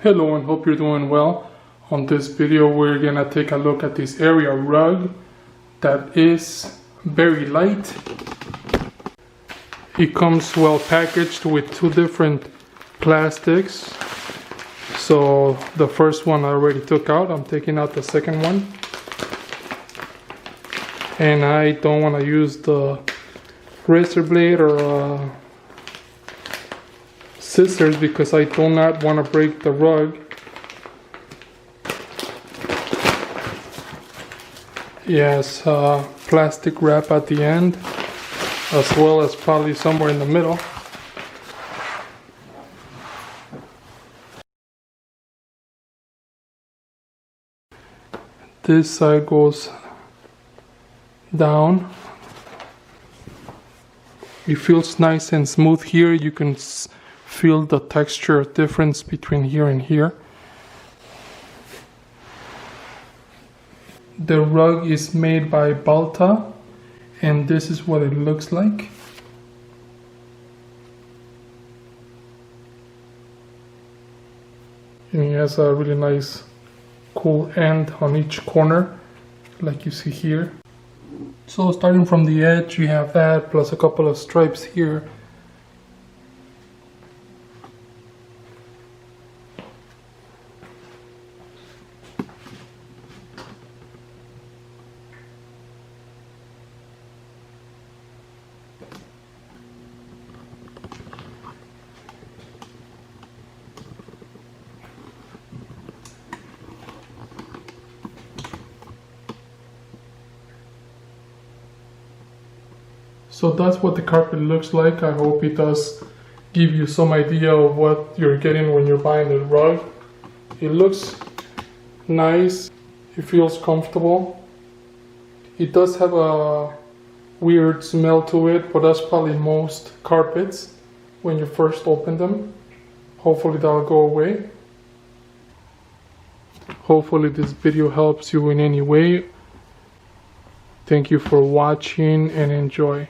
Hello and hope you're doing well. On this video we're gonna take a look at this area rug that is very light. It comes well packaged with two different plastics. So the first one I already took out. I'm taking out the second one. And I don't want to use the razor blade or scissors because I do not want to break the rug. Yes, plastic wrap at the end, as well as probably somewhere in the middle. This side goes down. It feels nice and smooth here. You can feel the texture difference between here and here. The rug is made by Balta, and this is what it looks like. And it has a really nice cool end on each corner, like you see here. So starting from the edge, you have that plus a couple of stripes here. So that's what the carpet looks like. I hope it does give you some idea of what you're getting when you're buying the rug. It looks nice. It feels comfortable. It does have a weird smell to it, but that's probably most carpets when you first open them. Hopefully that'll go away. Hopefully this video helps you in any way. Thank you for watching and enjoy.